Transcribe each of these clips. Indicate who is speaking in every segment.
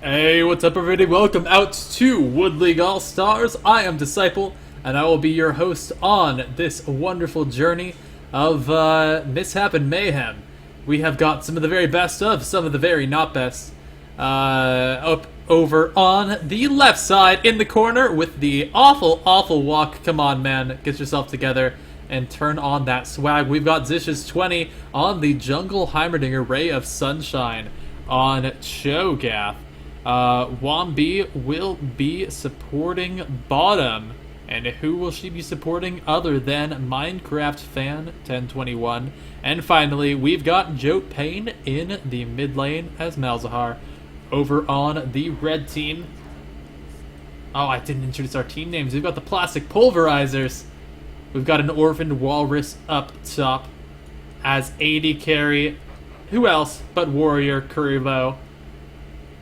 Speaker 1: Hey, what's up everybody? Welcome out to Wood League All-Stars. I am Disciple, and I will be your host on this wonderful journey of mishap and mayhem. We have got some of the very best of some of the very not best. Up over on the left side in the corner with the awful walk. Come on, man. Get yourself together and turn on that swag. We've got Zish's 20 on the Jungle Heimerdinger Ray of Sunshine on Cho'Gath. Wombi will be supporting bottom. And who will she be supporting other than Minecraft Fan 1021? And finally, we've got Jote Payne in the mid lane as Malzahar. Over on the red team. Oh, I didn't introduce our team names. We've got the Plastic Pulverizers. We've got an Orphaned Walrus up top as AD carry. Who else but Warrior Kuribo?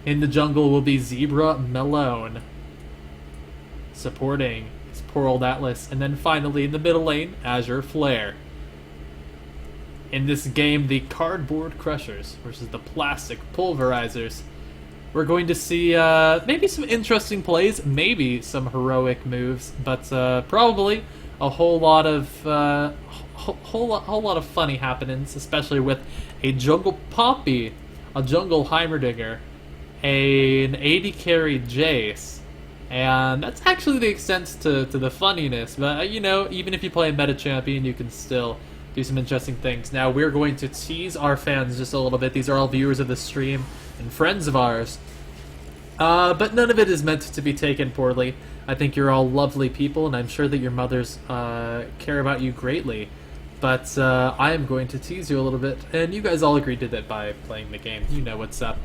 Speaker 1: In the jungle will be Zebra Malone supporting his poor old Atlas. And then finally in the middle lane, Azure Flare. In this game, the Cardboard Crushers versus the Plastic Pulverizers. We're going to see maybe some interesting plays, maybe some heroic moves, but probably a whole lot of funny happenings, especially with a Jungle Poppy, a Jungle Heimerdinger, an AD carry Jace, and that's actually the extent to the funniness. But you know, even if you play a meta champion, you can still do some interesting things. Now we're going to tease our fans just a little bit. These are all viewers of the stream and friends of ours. But none of it is meant to be taken poorly. I think you're all lovely people, and I'm sure that your mothers care about you greatly. But I am going to tease you a little bit, and you guys all agreed to that by playing the game. You know what's up.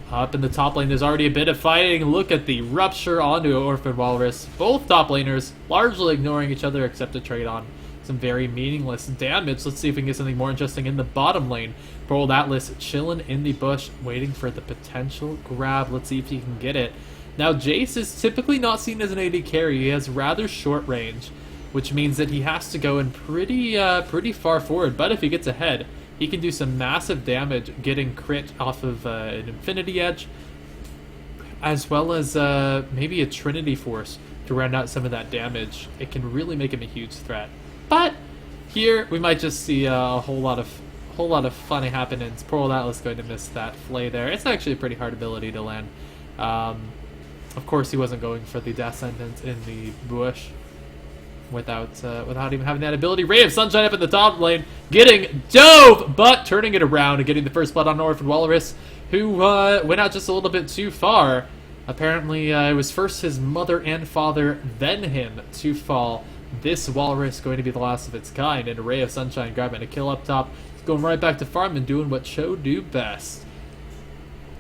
Speaker 1: Up in the top lane, there's already a bit of fighting. Look at the rupture onto an Orphan Walrus. Both top laners largely ignoring each other except to trade on some very meaningless damage. Let's see if we can get something more interesting in the bottom lane. Poor old Atlas chilling in the bush, waiting for the potential grab. Let's see if he can get it. Now, Jace is typically not seen as an AD carry. He has rather short range, which means that he has to go in pretty far forward. But if he gets ahead, he can do some massive damage, getting crit off of an Infinity Edge, as well as maybe a Trinity Force to round out some of that damage. It can really make him a huge threat. But here we might just see a whole lot of funny happenings. Poor old Atlas going to miss that flay there. It's actually a pretty hard ability to land. Of course, he wasn't going for the death sentence in the bush without even having that ability. Ray of Sunshine up in the top lane, getting dove, but turning it around and getting the first blood on Orphan Walrus, who went out just a little bit too far. Apparently, it was first his mother and father, then him to fall. This Walrus going to be the last of its kind, and a Ray of Sunshine grabbing a kill up top. He's going right back to farm and doing what Cho do best.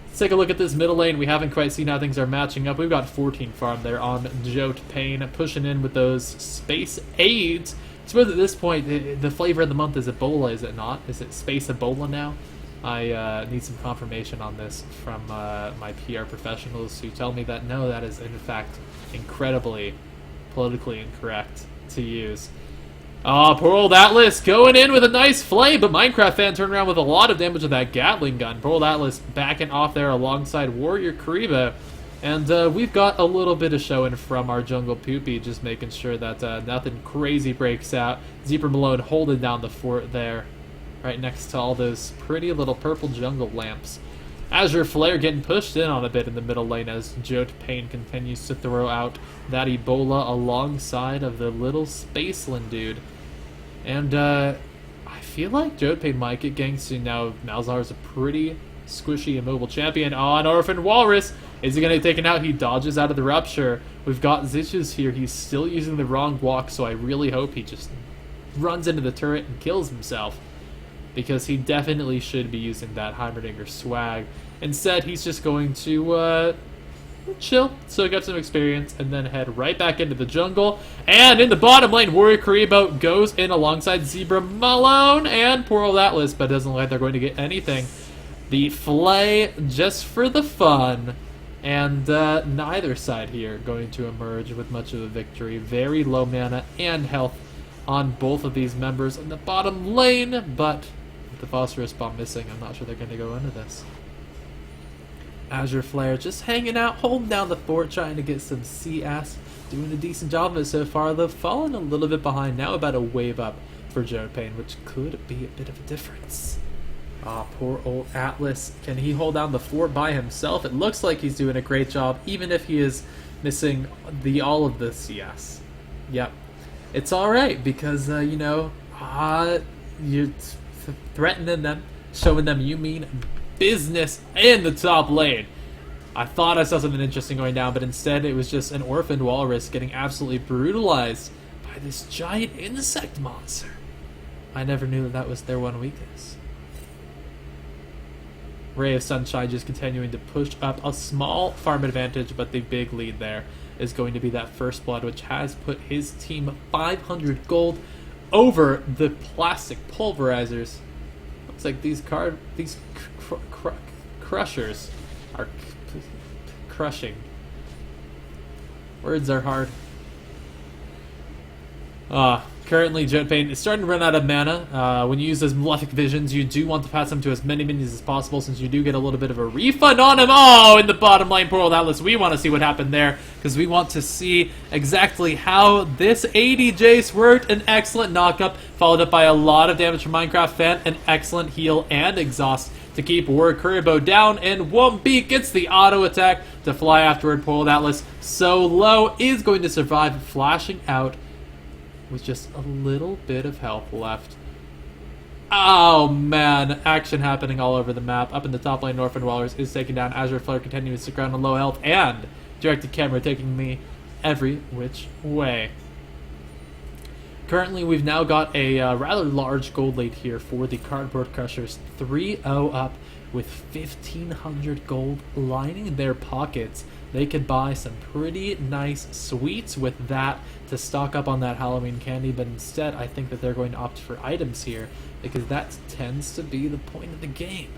Speaker 1: Let's take a look at this middle lane. We haven't quite seen how things are matching up. We've got 14 farm there on Jote Payne, pushing in with those space aids. I suppose at this point, the flavor of the month is Ebola, is it not? Is it Space Ebola now? I need some confirmation on this from my PR professionals who tell me that no, that is in fact incredibly politically incorrect to use. Oh, poor old Atlas going in with a nice flame, but Minecraft Fan turned around with a lot of damage with that Gatling gun. Poor old Atlas backing off there alongside Warrior Kuribo. And we've got a little bit of showing from our Jungle Poopy, just making sure that nothing crazy breaks out. Zebra Malone holding down the fort there, right next to all those pretty little purple jungle lamps. Azure Flare getting pushed in on a bit in the middle lane as Jote Payne continues to throw out that Ebola alongside of the little Spaceland dude. And I feel like Jote Payne might get ganked soon now. Malzahar's a pretty squishy and mobile champion on Orphan Walrus. Is he going to get taken out? He dodges out of the rupture. We've got Zishes here. He's still using the wrong walk, so I really hope he just runs into the turret and kills himself, because he definitely should be using that Heimerdinger swag. Instead, he's just going to chill, so get some experience, and then head right back into the jungle. And in the bottom lane, Warrior Kuribo goes in alongside Zebra Malone and poor old Atlas, but it doesn't look like they're going to get anything. The flay just for the fun, and neither side here going to emerge with much of a victory. Very low mana and health on both of these members in the bottom lane, but with the Phosphorus Bomb missing, I'm not sure they're going to go into this. Azure Flare just hanging out, holding down the fort, trying to get some CS. Doing a decent job of it so far, though falling a little bit behind now, about a wave up for Joe Payne, which could be a bit of a difference. Ah, poor old Atlas. Can he hold down the fort by himself? It looks like he's doing a great job, even if he is missing all of the CS. Yep. It's alright, because, you're threatening them, showing them you mean business in the top lane. I thought I saw something interesting going down, but instead it was just an orphaned walrus getting absolutely brutalized by this giant insect monster. I never knew that was their one weakness. Ray of Sunshine just continuing to push up a small farm advantage, but the big lead there is going to be that first blood, which has put his team 500 gold over the plastic pulverizers. Looks like these crushers are crushing. Words are hard. Currently, Jote Payne is starting to run out of mana. When you use those Malefic Visions, you do want to pass them to as many minions as possible, since you do get a little bit of a refund on him. Oh, in the bottom lane, poor old Atlas. We want to see what happened there, because we want to see exactly how this 80 Jace worked. An excellent knockup, followed up by a lot of damage from Minecraft Fan, an excellent heal and exhaust to keep Warrior Kuribo down, and Wumpy gets the auto attack to fly afterward. Poor old Atlas, so low, is going to survive, flashing out with just a little bit of health left. Oh man, action happening all over the map. Up in the top lane, Orphan Walrus is taken down. Azure Flare continues to ground on low health, and directed camera taking me every which way. Currently, we've now got a rather large gold lead here for the Cardboard Crushers. 3-0 up with 1,500 gold lining their pockets. They could buy some pretty nice sweets with that to stock up on that Halloween candy, but instead I think that they're going to opt for items here, because that tends to be the point of the game.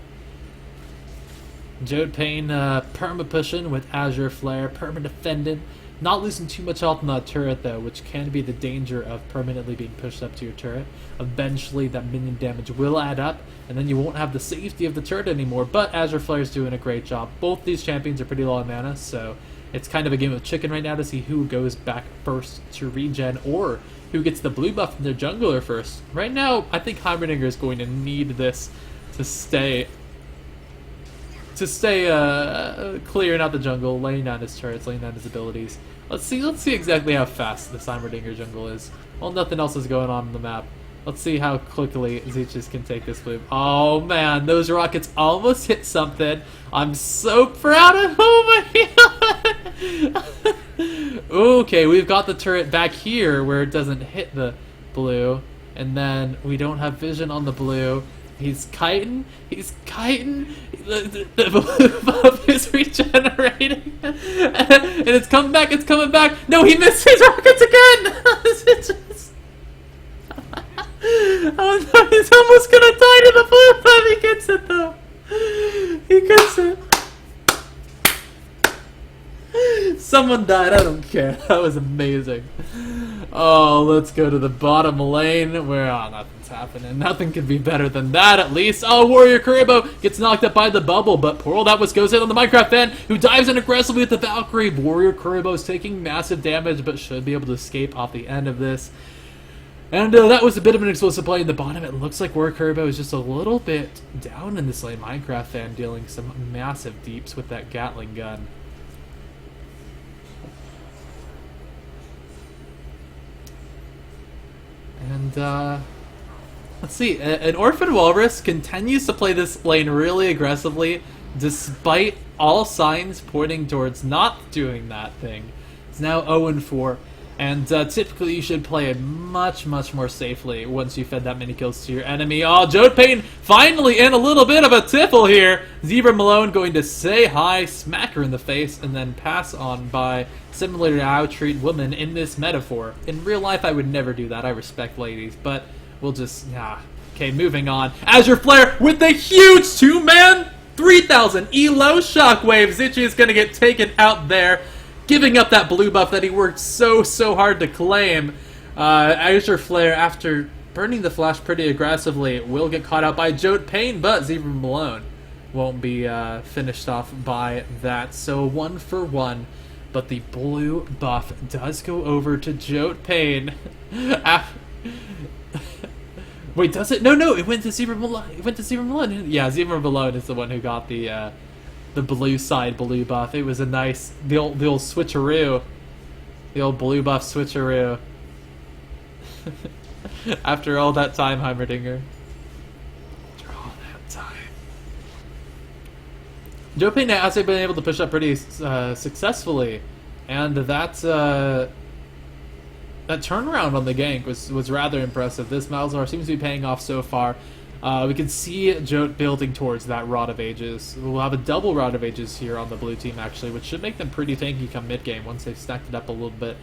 Speaker 1: Jote Payne perma-pushing with Azure Flare, perma-defending. Not losing too much health on that turret, though, which can be the danger of permanently being pushed up to your turret. Eventually, that minion damage will add up, and then you won't have the safety of the turret anymore. But Azure Flare is doing a great job. Both these champions are pretty low on mana, so it's kind of a game of chicken right now to see who goes back first to regen, or who gets the blue buff from their jungler first. Right now, I think Heimerdinger is going to need this to stay clearing out the jungle, laying down his turrets, laying down his abilities. Let's see exactly how fast this Heimerdinger jungle is. Well, nothing else is going on the map. Let's see how quickly Zeechus can take this blue. Oh man, those rockets almost hit something. I'm so proud of him. Oh my god. Okay, we've got the turret back here where it doesn't hit the blue, and then we don't have vision on the blue. He's kiting. The blue buff is regenerating. And it's coming back. No, he missed his rockets again. Oh no, he's almost gonna die to the blue buff. He gets it though. He gets it. Someone died, I don't care. That was amazing. Oh, let's go to the bottom lane where nothing's happening. Nothing could be better than that, at least. Oh, Warrior Kuribo gets knocked up by the bubble, but poor old Atlas goes in on the Minecraft Fan, who dives in aggressively with the Valkyrie. Warrior Kuribo is taking massive damage, but should be able to escape off the end of this. And that was a bit of an explosive play in the bottom. It looks like Warrior Kuribo is just a little bit down in this lane. Minecraft Fan dealing some massive deeps with that Gatling gun. And, let's see, an Orphan Walrus continues to play this lane really aggressively, despite all signs pointing towards not doing that thing. It's now 0-4, and typically you should play it much, much more safely once you fed that many kills to your enemy. Oh, Jote Payne finally in a little bit of a tiffle here. Zebra Malone going to say hi, smack her in the face, and then pass on by, similar to how I treat women in this metaphor. In real life, I would never do that. I respect ladies, but we'll just, Okay, moving on. Azure Flare with the huge 2-man 3000 Elo Shockwave. Zitchy is going to get taken out there, giving up that blue buff that he worked so hard to claim. Azure Flare, after burning the flash pretty aggressively, will get caught out by Jote Payne, but Zebra Malone won't be finished off by that. So 1 for 1. But the blue buff does go over to Jote Payne. Wait, does it? No, it went to Zebra Malone. It went to Zebra Malone. Yeah, Zebra Malone is the one who got the blue side blue buff. It was a nice the old switcheroo, the old blue buff switcheroo. After all that time, Heimerdinger. After all that time. Jote Payne has been able to push up pretty successfully, and that turnaround on the gank was rather impressive. This Malzahar seems to be paying off so far. We can see Jote building towards that Rod of Ages. We'll have a double Rod of Ages here on the blue team, actually, which should make them pretty tanky come mid-game once they've stacked it up a little bit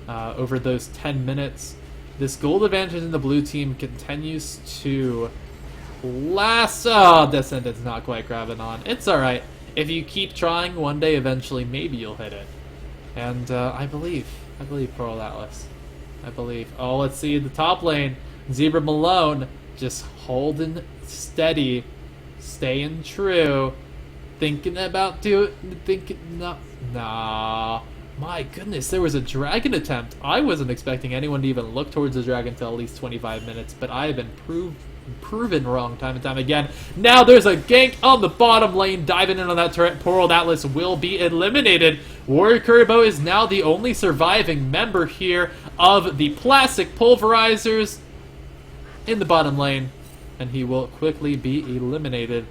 Speaker 1: over those 10 minutes. This gold advantage in the blue team continues to last. Oh, Descendant's not quite grabbing on. It's alright. If you keep trying, one day, eventually, maybe you'll hit it. And I believe Pearl Atlas. I believe. Oh, let's see the top lane. Zebra Malone just holding steady, staying true, thinking about nah. My goodness, there was a dragon attempt. I wasn't expecting anyone to even look towards the dragon until at least 25 minutes, but I have been proven wrong time and time again. Now there's a gank on the bottom lane, diving in on that turret. Poor old Atlas will be eliminated. Warrior Kuriboh is now the only surviving member here of the plastic pulverizers in the bottom lane, and he will quickly be eliminated.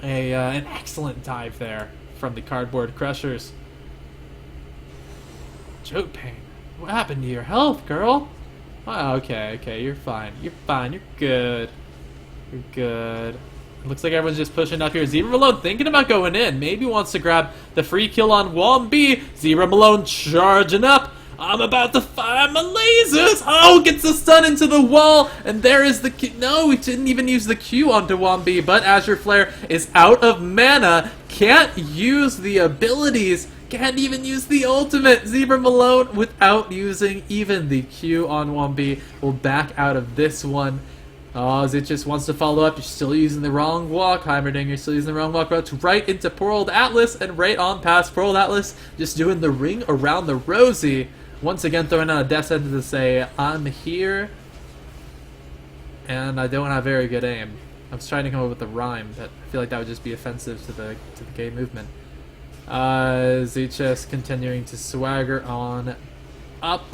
Speaker 1: An excellent dive there from the cardboard crushers. Jote Payne, what happened to your health, girl? Oh, okay, you're fine. You're good. You're good. It looks like everyone's just pushing up here. Zebra Malone thinking about going in. Maybe wants to grab the free kill on Wombi. Zebra Malone charging up. I'm about to fire my lasers. Oh, gets the stun into the wall. And there is the Q. No, we didn't even use the Q onto Wombi. But Azure Flare is out of mana. Can't use the abilities. Can't even use the ultimate. Zebra Malone, without using even the Q on Wombi, will back out of this one. Oh, Zit just wants to follow up. You're still using the wrong walk, Heimerdinger. You're still using the wrong walk. Routes right into poor old Atlas and right on past poor old Atlas. Just doing the ring around the rosy. Once again, throwing out a death sentence to say, I'm here, and I don't have very good aim. I was trying to come up with a rhyme, but I feel like that would just be offensive to the gay movement. Zichas continuing to swagger on up.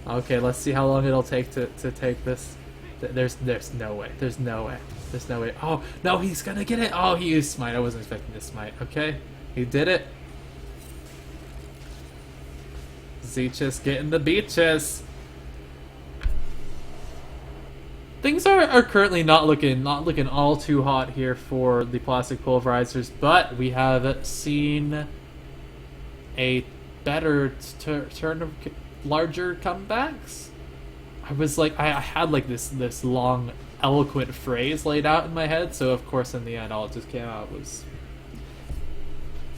Speaker 1: Okay, let's see how long it'll take to take this. There's no way. There's no way. There's no way. Oh, no, he's gonna get it. Oh, he used smite. I wasn't expecting to smite. Okay, he did it. Zichas getting the beaches. Things are currently not looking all too hot here for the plastic pulverizers, but we have seen a better turn of larger comebacks. I was like, I had like this long eloquent phrase laid out in my head, so of course in the end all it just came out was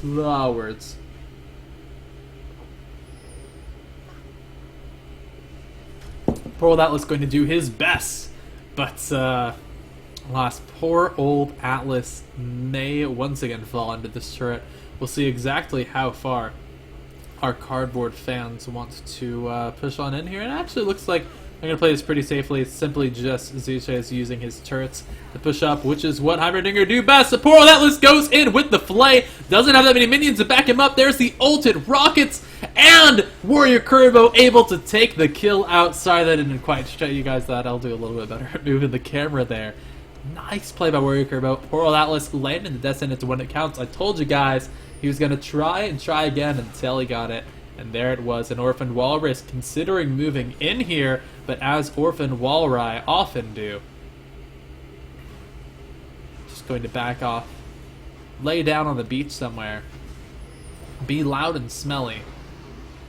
Speaker 1: words. Poor old Atlas going to do his best, but alas, poor old Atlas may once again fall into this turret. We'll see exactly how far our cardboard fans want to push on in here. And it actually looks like I'm going to play this pretty safely. It's simply just Zuche using his turrets to push up, which is what Heimerdinger do best. The poor old Atlas goes in with the flay. Doesn't have that many minions to back him up. There's the ulted rockets. And Warrior Kuriboh able to take the kill outside. That didn't quite show you guys that. I'll do a little bit better at moving the camera there. Nice play by Warrior Kuriboh. Poor old Atlas landing the death sentence when it counts. I told you guys he was going to try and try again until he got it. And there it was, an Orphaned Walrus considering moving in here, but as Orphaned Walrus often do, just going to back off, lay down on the beach somewhere, be loud and smelly.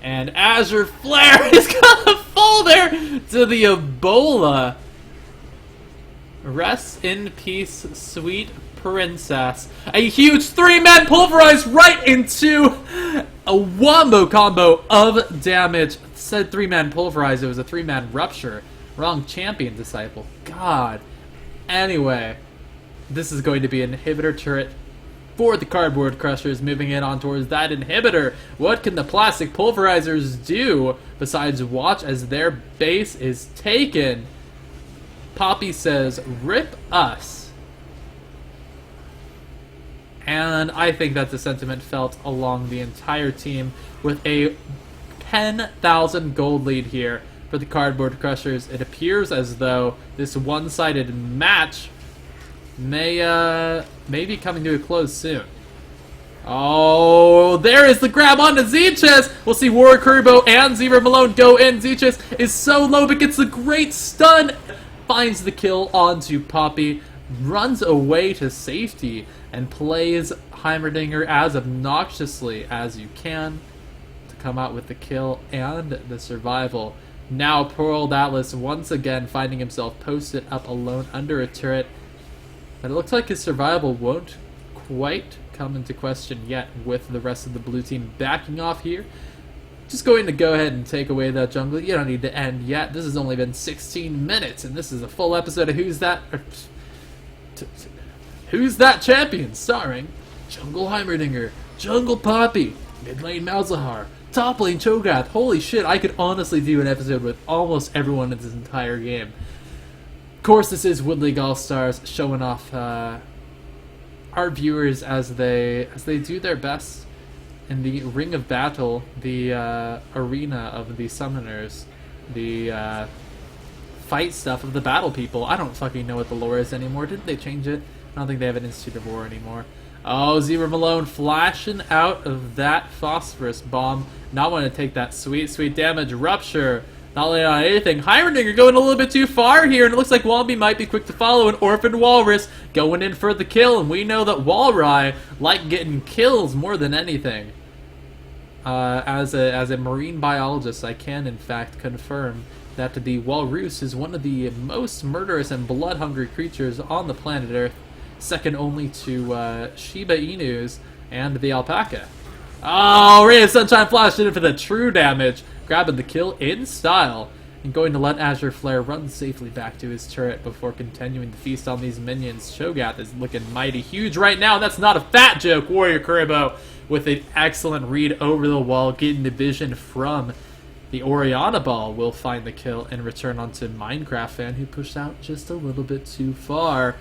Speaker 1: And Azure Flare is gonna fall there to the Ebola. Rest in peace, sweet princess. A huge 3-man pulverize right into a wombo combo of damage. It said 3-man pulverize, it was a 3-man rupture. Wrong champion disciple. God. Anyway, this is going to be an inhibitor turret for the Cardboard Crushers, moving in on towards that inhibitor. What can the Plastic Pulverizers do besides watch as their base is taken? Poppy says, rip us. And I think that's a sentiment felt along the entire team, with a 10,000 gold lead here for the Cardboard Crushers. It appears as though this one-sided match may be coming to a close soon. Oh, there is the grab onto Zeechus. We'll see Warrior Kuribo and Zebra Malone go in. Zeechus is so low, but gets a great stun. Finds the kill onto Poppy, runs away to safety, and plays Heimerdinger as obnoxiously as you can to come out with the kill and the survival. Now Pearl Atlas once again finding himself posted up alone under a turret. But it looks like his survival won't quite come into question yet, with the rest of the blue team backing off here. Just going to go ahead and take away that jungle. You don't need to end yet. This has only been 16 minutes, and this is a full episode of Who's That Champion, starring Jungle Heimerdinger, Jungle Poppy, Mid Lane Malzahar, Top Lane Cho'Gath. Holy shit, I could honestly do an episode with almost everyone in this entire game. Of course, this is Wood League All-Stars, showing off our viewers as they do their best in the ring of battle, the arena of the summoners, the fight stuff of the battle people. I don't fucking know what the lore is anymore. Didn't they change it? I don't think they have an Institute of War anymore. Oh, Zebra Malone flashing out of that phosphorus bomb. Not want to take that sweet, sweet damage. Rupture. Not laying on anything. Heimerdinger going a little bit too far here, and it looks like Wombi might be quick to follow. An Orphan Walrus going in for the kill, and we know that Walry like getting kills more than anything. As a marine biologist, I can in fact confirm that the walrus is one of the most murderous and blood-hungry creatures on the planet Earth, second only to Shiba Inus and the alpaca. Oh, Ray of Sunshine flashed in for the true damage, grabbing the kill in style, and going to let Azure Flare run safely back to his turret before continuing to feast on these minions. Cho'Gath is looking mighty huge right now. That's not a fat joke. Warrior Kuribo with an excellent read over the wall, getting the vision from the Oriana Ball, will find the kill and return onto Minecraft Fan, who pushed out just a little bit too far.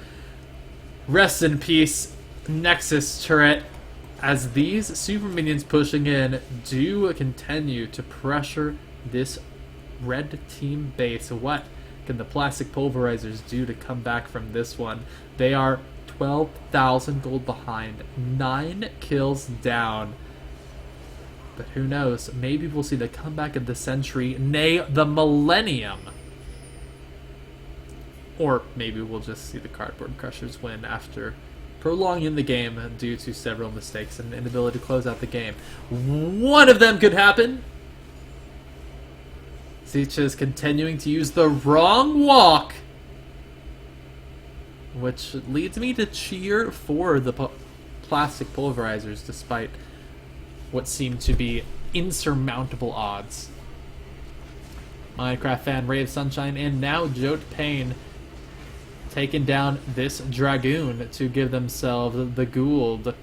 Speaker 1: Rest in peace, Nexus turret, as these super minions pushing in do continue to pressure this red team base. What can the Plastic Pulverizers do to come back from this one? They are 12,000 gold behind, 9 kills down. But who knows? Maybe we'll see the comeback of the century, nay, the millennium. Or maybe we'll just see the Cardboard Crushers win after prolonging the game due to several mistakes and inability to close out the game. One of them could happen. Zeechus continuing to use the wrong walk, which leads me to cheer for the Plastic Pulverizers despite what seem to be insurmountable odds. Minecraft Fan, Ray of Sunshine, and now Jote Payne taking down this Dragoon to give themselves the Gould.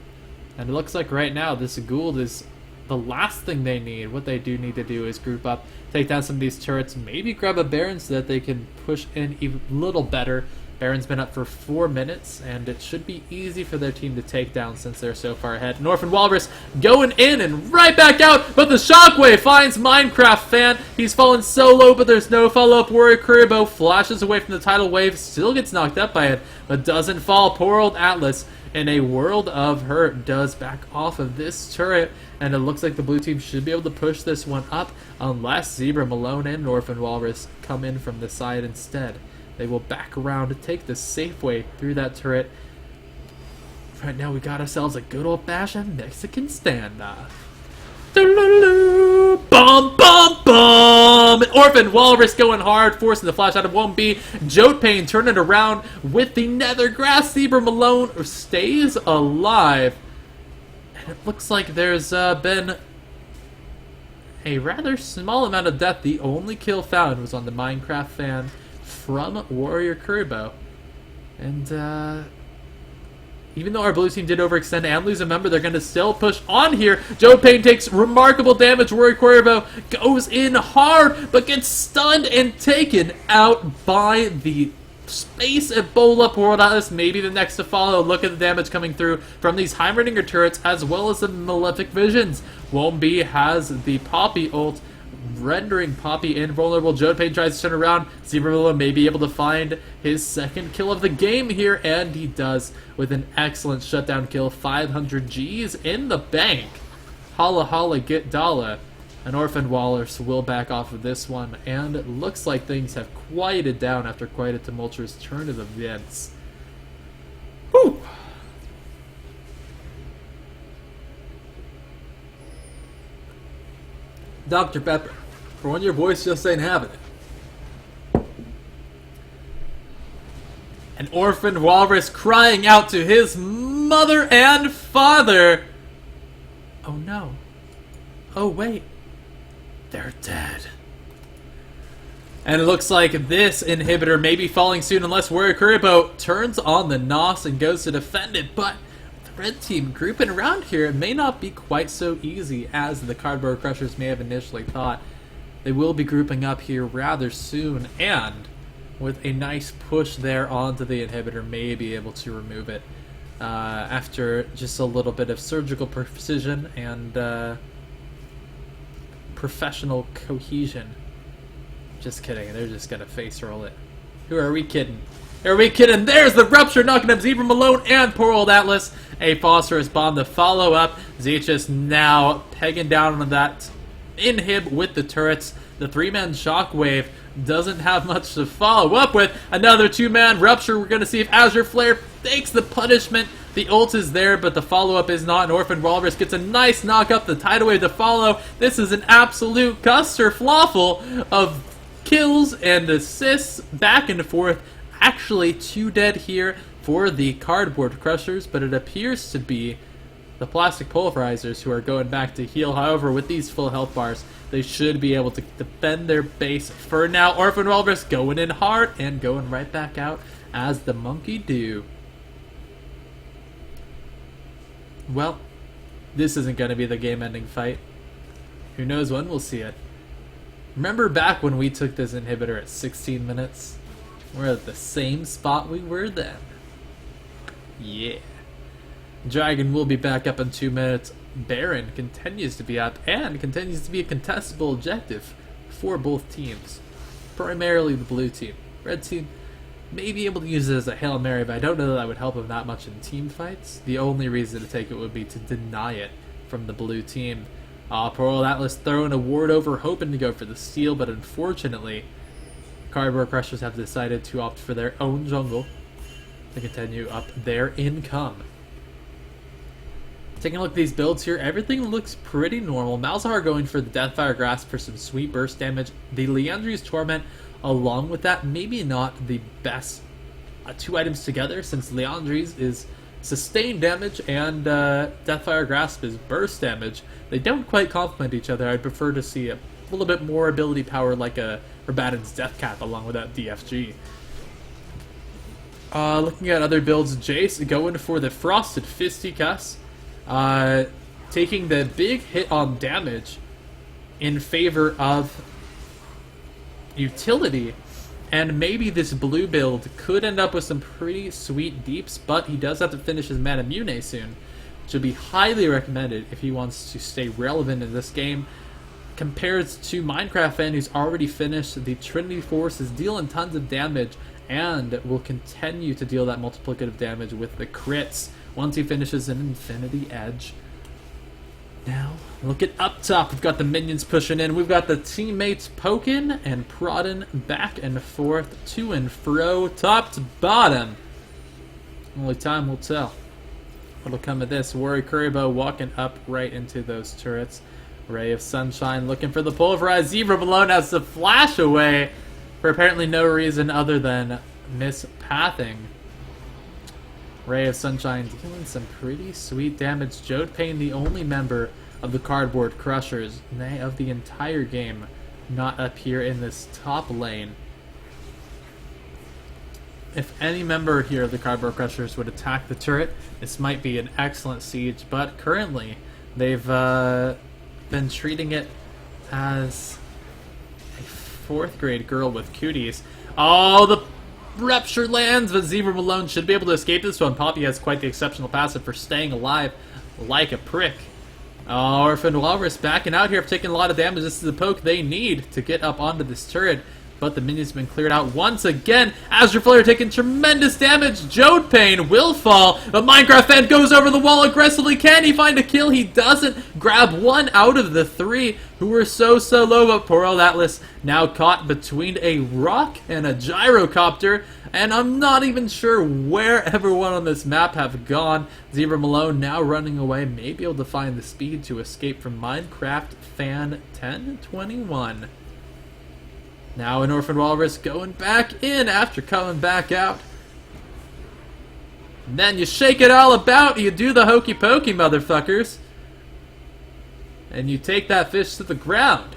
Speaker 1: And it looks like right now this Gould is the last thing they need. What they do need to do is group up, take down some of these turrets, maybe grab a Baron so that they can push in even a little better. Baron's been up for 4 minutes, and it should be easy for their team to take down since they're so far ahead. Orphan Walrus going in and right back out, but the Shockwave finds Minecraft Fan. He's fallen so low, but there's no follow-up. Warrior Kuribo flashes away from the tidal wave, still gets knocked up by it, but doesn't fall. Poor old Atlas, in a world of hurt, does back off of this turret, and it looks like the blue team should be able to push this one up unless Zebra Malone and Orphan Walrus come in from the side instead. They will back around to take the safe way through that turret. Right now we got ourselves a good old-fashioned Mexican standoff. Bum, bum, bum! Orphan Walrus going hard, forcing the flash out of 1B. Jote Payne turning it around with the Nether Grass. Zebra Malone stays alive. And it looks like there's been a rather small amount of death. The only kill found was on the Minecraft Fan from Warrior Kuribo. And even though our blue team did overextend and lose a member, they're going to still push on here. Joe Payne takes remarkable damage. Rory Cuervo goes in hard, but gets stunned and taken out by the Space Ebola Pulverizers. Maybe the next to follow. Look at the damage coming through from these Heimerdinger turrets, as well as the Malefic Visions. Wombi has the Poppy ult, rendering Poppy invulnerable. Joe Payne tries to turn around. Zebra may be able to find his second kill of the game here, and he does with an excellent shutdown kill. 500 G's in the bank. Holla holla get Dala. An Orphan Walrus will back off of this one, and it looks like things have quieted down after quite a tumultuous turn of events. Whew! Dr. Pepper, for when your voice just ain't having it. An Orphan Walrus crying out to his mother and father. Oh no. Oh wait. They're dead. And it looks like this inhibitor may be falling soon unless Warrior Kuribo turns on the NOS and goes to defend it. But the red team grouping around here, it may not be quite so easy as the Cardboard Crushers may have initially thought. They will be grouping up here rather soon, and with a nice push there onto the inhibitor, may be able to remove it after just a little bit of surgical precision and professional cohesion. Just kidding, they're just gonna face roll it. Who are we kidding? Who are we kidding? There's the rupture, knocking up Zebra Malone and poor old Atlas. A phosphorus bomb to follow up. Zeachus now pegging down on that inhib with the turrets. The three-man shockwave doesn't have much to follow up with. Another two-man rupture. We're gonna see if Azure Flare takes the punishment. The ult is there, but the follow-up is not. An Orphan Walrus gets a nice knock-up. The tidal wave to follow. This is an absolute cluster-fluffle of kills and assists back and forth. Actually, 2 dead here for the Cardboard Crushers, but it appears to be the Plastic Pulverizers who are going back to heal. However, with these full health bars, they should be able to defend their base for now. Orphan Walrus going in hard and going right back out as the monkey do. Well, this isn't going to be the game-ending fight. Who knows when we'll see it. Remember back when we took this inhibitor at 16 minutes? We're at the same spot we were then. Yeah. Dragon will be back up in 2 minutes. Baron continues to be up and continues to be a contestable objective for both teams. Primarily the blue team. Red team may be able to use it as a Hail Mary, but I don't know that would help him that much in team fights. The only reason to take it would be to deny it from the blue team. Poor old Atlas throwing a ward over, hoping to go for the steal, but unfortunately, Cardboard Crushers have decided to opt for their own jungle to continue up their income. Taking a look at these builds here, everything looks pretty normal. Malzahar going for the Deathfire Grasp for some sweet burst damage. The Liandry's Torment, along with that, maybe not the best 2 items together, since Liandry's is sustained damage and Deathfire Grasp is burst damage. They don't quite complement each other. I'd prefer to see a little bit more ability power like a Rabaddon's Death Cap along with that DFG. Looking at other builds, Jace going for the Frosted Fisticuffs. Taking the big hit on damage in favor of utility, and maybe this blue build could end up with some pretty sweet deeps, but he does have to finish his Manamune soon, which would be highly recommended if he wants to stay relevant in this game. Compared to Minecraft Fan, who's already finished the Trinity Force, is dealing tons of damage and will continue to deal that multiplicative damage with the crits once he finishes an Infinity Edge. Now, look at up top. We've got the minions pushing in. We've got the teammates poking and prodding back and forth, to and fro, top to bottom. Only time will tell what'll come of this. Warrior Kuribo walking up right into those turrets. Ray of Sunshine looking for the pulverized. Zebra Malone has to flash away for apparently no reason other than mispathing. Ray of Sunshine dealing some pretty sweet damage. Jode Payne, the only member of the Cardboard Crushers, nay, of the entire game, not up here in this top lane. If any member here of the Cardboard Crushers would attack the turret, this might be an excellent siege, but currently they've been treating it as a 4th grade girl with cooties. Oh, the rupture lands, but Zebra Malone should be able to escape this one. Poppy has quite the exceptional passive for staying alive like a prick. Oh, Orphan Walrus backing out here, taking a lot of damage. This is the poke they need to get up onto this turret. But the minions have been cleared out once again. Azure Flare taking tremendous damage. Jode Payne will fall. But Minecraft fan goes over the wall aggressively. Can he find a kill? He doesn't. Grab 1 out of the 3 who were so low. But poor old Atlas now caught between a rock and a gyrocopter. And I'm not even sure where everyone on this map have gone. Zebra Malone now running away. May be able to find the speed to escape from Minecraft fan 1021. Now an Orphan Walrus going back in after coming back out. And then you shake it all about. You do the hokey pokey, motherfuckers. And you take that fish to the ground.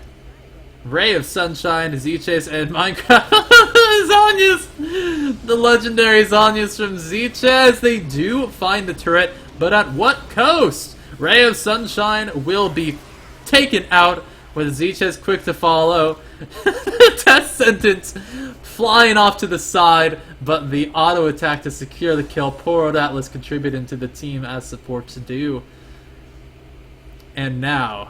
Speaker 1: Ray of Sunshine, Z-Chase, and Minecraft. Zanyas! The legendary Zanyas from Z-Chase. They do find the turret, but at what cost? Ray of Sunshine will be taken out with Z-Chase quick to follow. Test sentence flying off to the side, but the auto attack to secure the kill. Poor old Atlas contributing to the team as support to do. And now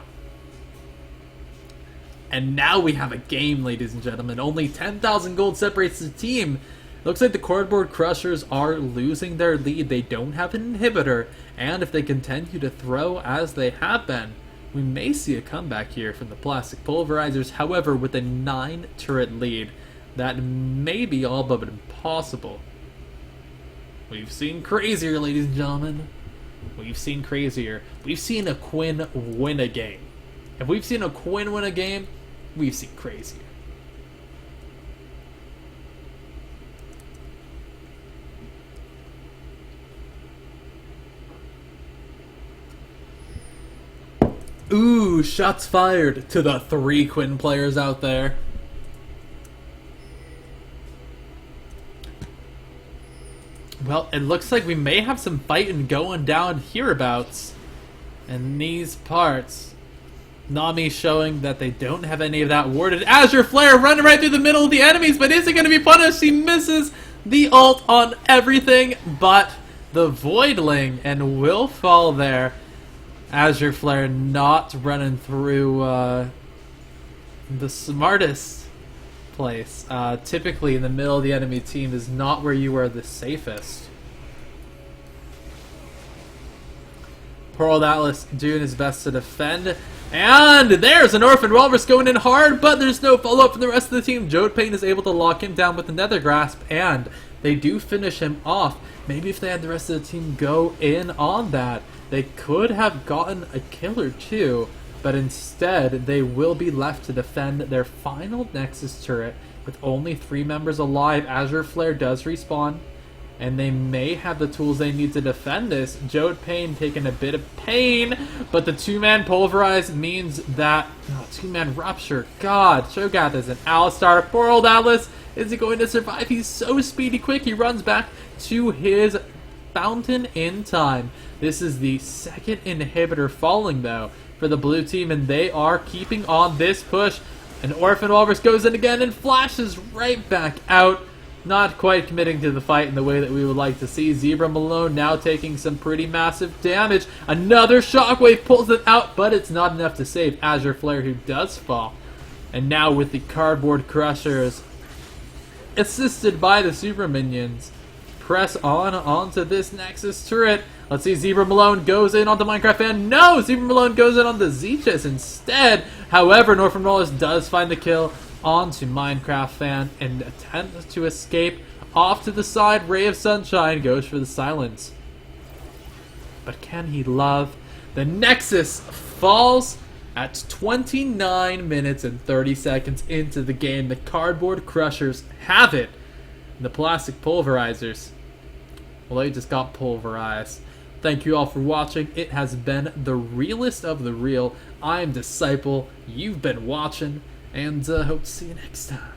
Speaker 1: we have a game, ladies and gentlemen. Only 10,000 gold separates the team. Looks like the Cardboard Crushers are losing their lead. They don't have an inhibitor, and if they continue to throw as they have been, we may see a comeback here from the Plastic Pulverizers. However, with a 9 turret lead, that may be all but impossible. We've seen crazier, ladies and gentlemen. We've seen crazier. We've seen a Quinn win a game. If we've seen a Quinn win a game, we've seen crazier. Ooh, shots fired to the 3 Quinn players out there. Well, it looks like we may have some fighting going down hereabouts in these parts. Nami showing that they don't have any of that warded. Azure Flare running right through the middle of the enemies, but is it going to be punished? He misses the ult on everything but the Voidling and will fall there. Azure Flare not running through the smartest place. Typically in the middle of the enemy team is not where you are the safest. Poor old Atlas doing his best to defend. And there's an Orphan Walrus going in hard, but there's no follow-up from the rest of the team. Jode Payne is able to lock him down with the Nether Grasp, and they do finish him off. Maybe if they had the rest of the team go in on that, they could have gotten a kill or two, but instead they will be left to defend their final Nexus turret with only 3 members alive. Azure Flare does respawn, and they may have the tools they need to defend this. Jode Payne taking a bit of pain, but the 2-man Pulverize means that... Oh, 2-man Rupture. God, Shogath is an Alistar. Poor old Atlas. Is he going to survive? He's so speedy quick. He runs back to his fountain in time. This is the 2nd inhibitor falling, though, for the blue team, and they are keeping on this push. An Orphan Walrus goes in again and flashes right back out. Not quite committing to the fight in the way that we would like to see. Zebra Malone now taking some pretty massive damage. Another shockwave pulls it out, but it's not enough to save Azure Flare, who does fall. And now with the Cardboard Crushers, assisted by the Super Minions, press on onto this Nexus turret. Let's see, Zebra Malone goes in onto Minecraft Fan. No! Zebra Malone goes in onto Z-Chess instead. However, Orphan Walrus does find the kill onto Minecraft Fan and attempts to escape off to the side. Ray of Sunshine goes for the silence. But can he love? The Nexus falls at 29 minutes and 30 seconds into the game. The Cardboard Crushers have it. The Plastic Pulverizers, well, they just got pulverized. Thank you all for watching. It has been the realest of the real. I am Disciple. You've been watching, and hope to see you next time.